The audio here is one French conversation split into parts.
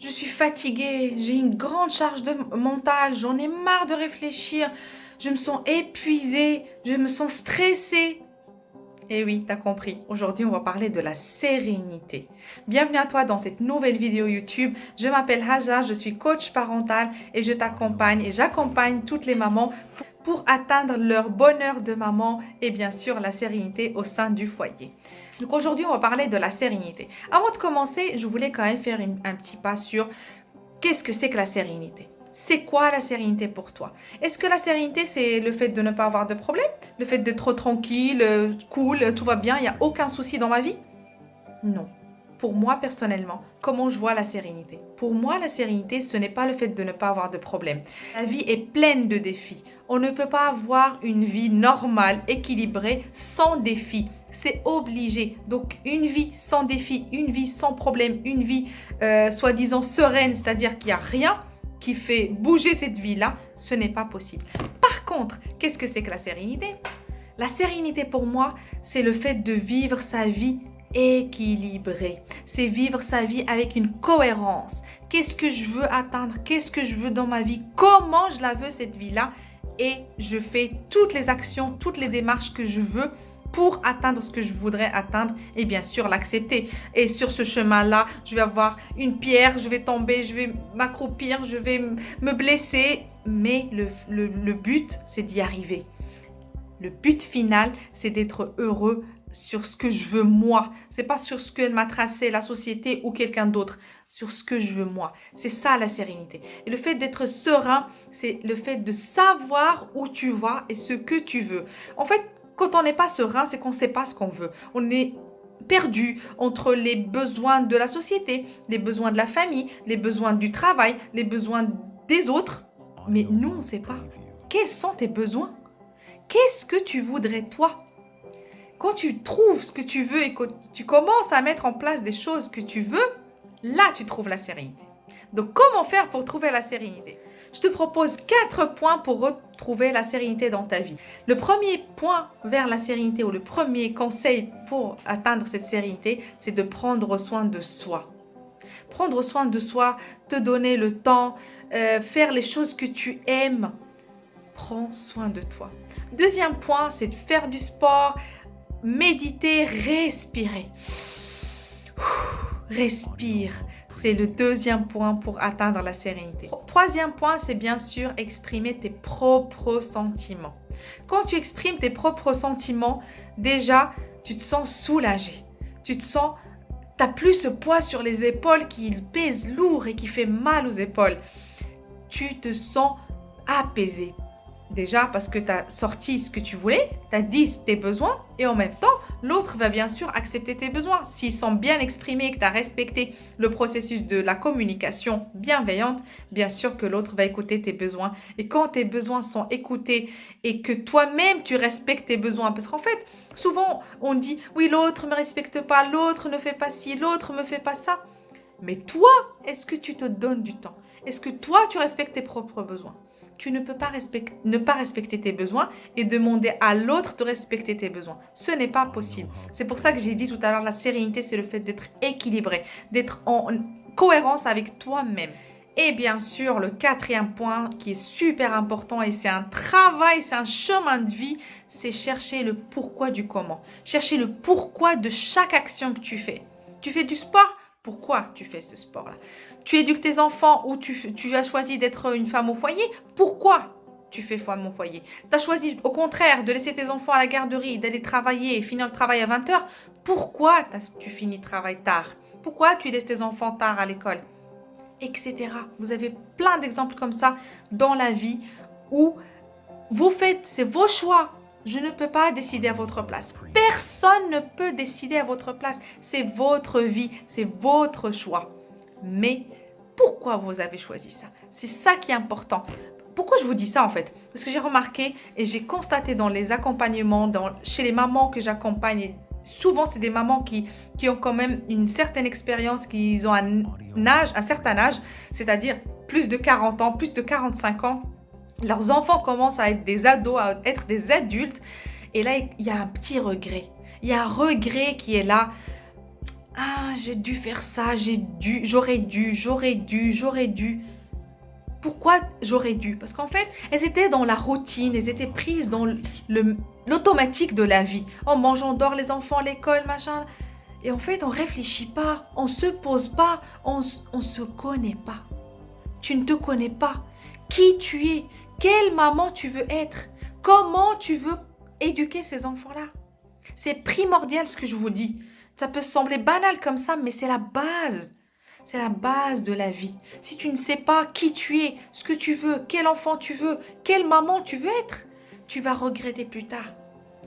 Je suis fatiguée, j'ai une grande charge mentale, j'en ai marre de réfléchir, je me sens épuisée, je me sens stressée. Eh oui, t'as compris. Aujourd'hui, on va parler de la sérénité. Bienvenue à toi dans cette nouvelle vidéo YouTube. Je m'appelle Haja, je suis coach parental et je t'accompagne et j'accompagne toutes les mamans pour atteindre leur bonheur de maman et bien sûr la sérénité au sein du foyer. Donc aujourd'hui, on va parler de la sérénité. Avant de commencer, je voulais quand même faire un petit pas sur qu'est-ce que c'est que la sérénité. C'est quoi la sérénité pour toi? Est-ce que la sérénité, c'est le fait de ne pas avoir de problème? Le fait d'être tranquille, cool, tout va bien, il n'y a aucun souci dans ma vie? Non. Pour moi, personnellement, comment je vois la sérénité? Pour moi, la sérénité, ce n'est pas le fait de ne pas avoir de problème. La vie est pleine de défis. On ne peut pas avoir une vie normale, équilibrée, sans défis. C'est obligé. Donc, une vie sans défis, une vie sans problème, une vie soi-disant sereine, c'est-à-dire qu'il n'y a rien qui fait bouger cette vie-là, ce n'est pas possible. Par contre, qu'est-ce que c'est que la sérénité? La sérénité pour moi, c'est le fait de vivre sa vie équilibrée. C'est vivre sa vie avec une cohérence. Qu'est-ce que je veux atteindre? Qu'est-ce que je veux dans ma vie? Comment je la veux cette vie-là? Et je fais toutes les actions, toutes les démarches que je veux pour atteindre ce que je voudrais atteindre et bien sûr l'accepter. Et sur ce chemin-là, je vais avoir une pierre, je vais tomber, je vais m'accroupir, je vais me blesser. Mais le but, c'est d'y arriver. Le but final, c'est d'être heureux sur ce que je veux moi. C'est pas sur ce que m'a tracé la société ou quelqu'un d'autre. Sur ce que je veux moi. C'est ça la sérénité. Et le fait d'être serein, c'est le fait de savoir où tu vas et ce que tu veux. En fait, quand on n'est pas serein, c'est qu'on ne sait pas ce qu'on veut. On est perdu entre les besoins de la société, les besoins de la famille, les besoins du travail, les besoins des autres. Mais nous, on ne sait pas. Quels sont tes besoins? Qu'est-ce que tu voudrais toi? Quand tu trouves ce que tu veux et que tu commences à mettre en place des choses que tu veux, là, tu trouves la sérénité. Donc, comment faire pour trouver la sérénité? Je te propose 4 points pour retrouver la sérénité dans ta vie. Le premier point vers la sérénité ou le premier conseil pour atteindre cette sérénité, c'est de prendre soin de soi. Prendre soin de soi, te donner le temps, faire les choses que tu aimes. Prends soin de toi. Deuxième point, c'est de faire du sport, méditer, respirer. Respire. C'est le deuxième point pour atteindre la sérénité. Troisième point, c'est bien sûr exprimer tes propres sentiments. Quand tu exprimes tes propres sentiments, déjà, tu te sens soulagé. Tu te sens, tu n'as plus ce poids sur les épaules qui pèse lourd et qui fait mal aux épaules. Tu te sens apaisé. Déjà parce que tu as sorti ce que tu voulais, tu as dit tes besoins et en même temps, l'autre va bien sûr accepter tes besoins. S'ils sont bien exprimés et que tu as respecté le processus de la communication bienveillante, bien sûr que l'autre va écouter tes besoins. Et quand tes besoins sont écoutés et que toi-même tu respectes tes besoins, parce qu'en fait, souvent on dit « oui, l'autre ne me respecte pas, l'autre ne fait pas ci, l'autre ne me fait pas ça ». Mais toi, est-ce que tu te donnes du temps? Est-ce que toi, tu respectes tes propres besoins? Tu ne peux pas ne pas respecter tes besoins et demander à l'autre de respecter tes besoins. Ce n'est pas possible. C'est pour ça que j'ai dit tout à l'heure, la sérénité, c'est le fait d'être équilibré, d'être en cohérence avec toi-même. Et bien sûr, le quatrième point qui est super important et c'est un travail, c'est un chemin de vie, c'est chercher le pourquoi du comment. Chercher le pourquoi de chaque action que tu fais. Tu fais du sport? Pourquoi tu fais ce sport-là? Tu éduques tes enfants ou tu as choisi d'être une femme au foyer? Pourquoi tu fais femme au foyer? Tu as choisi au contraire de laisser tes enfants à la garderie, d'aller travailler et finir le travail à 20h. Pourquoi tu finis le travail tard? Pourquoi tu laisses tes enfants tard à l'école? Etc. Vous avez plein d'exemples comme ça dans la vie où vous faites, c'est vos choix. Je ne peux pas décider à votre place. Personne ne peut décider à votre place. C'est votre vie, c'est votre choix. Mais pourquoi vous avez choisi ça? C'est ça qui est important. Pourquoi je vous dis ça en fait? Parce que j'ai remarqué et j'ai constaté dans les accompagnements, chez les mamans que j'accompagne, et souvent c'est des mamans qui ont quand même une certaine expérience, qui ont un certain âge, c'est-à-dire plus de 40 ans, plus de 45 ans. Leurs enfants commencent à être des ados, à être des adultes. Et là, il y a un petit regret. Il y a un regret qui est là. Ah, j'ai dû faire ça, j'aurais dû. Pourquoi j'aurais dû? Parce qu'en fait, elles étaient dans la routine, elles étaient prises dans l'automatique de la vie. On mange, on dort, les enfants, l'école, machin. Et en fait, on réfléchit pas, on se pose pas, on se connaît pas. Tu ne te connais pas. Qui tu es? Quelle maman tu veux être? Comment tu veux éduquer ces enfants-là? C'est primordial ce que je vous dis. Ça peut sembler banal comme ça, mais c'est la base. C'est la base de la vie. Si tu ne sais pas qui tu es, ce que tu veux, quel enfant tu veux, quelle maman tu veux être, tu vas regretter plus tard.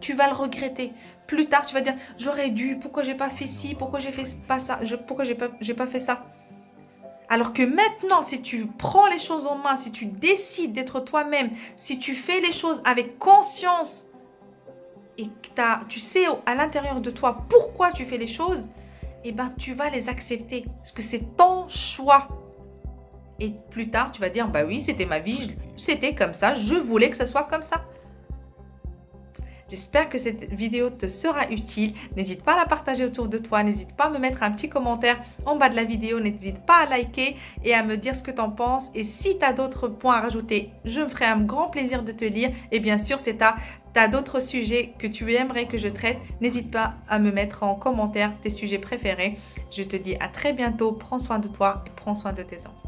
Tu vas le regretter. Plus tard, tu vas dire, j'aurais dû, pourquoi j'ai pas fait ci, pourquoi j'ai fait pas ça, pourquoi j'ai pas fait ça. Alors que maintenant, si tu prends les choses en main, si tu décides d'être toi-même, si tu fais les choses avec conscience et que tu sais à l'intérieur de toi pourquoi tu fais les choses, eh ben, tu vas les accepter parce que c'est ton choix. Et plus tard, tu vas dire, bah oui, c'était ma vie, c'était comme ça, je voulais que ça soit comme ça. J'espère que cette vidéo te sera utile. N'hésite pas à la partager autour de toi. N'hésite pas à me mettre un petit commentaire en bas de la vidéo. N'hésite pas à liker et à me dire ce que tu en penses. Et si tu as d'autres points à rajouter, je me ferai un grand plaisir de te lire. Et bien sûr, si tu as d'autres sujets que tu aimerais que je traite, n'hésite pas à me mettre en commentaire tes sujets préférés. Je te dis à très bientôt. Prends soin de toi et prends soin de tes enfants.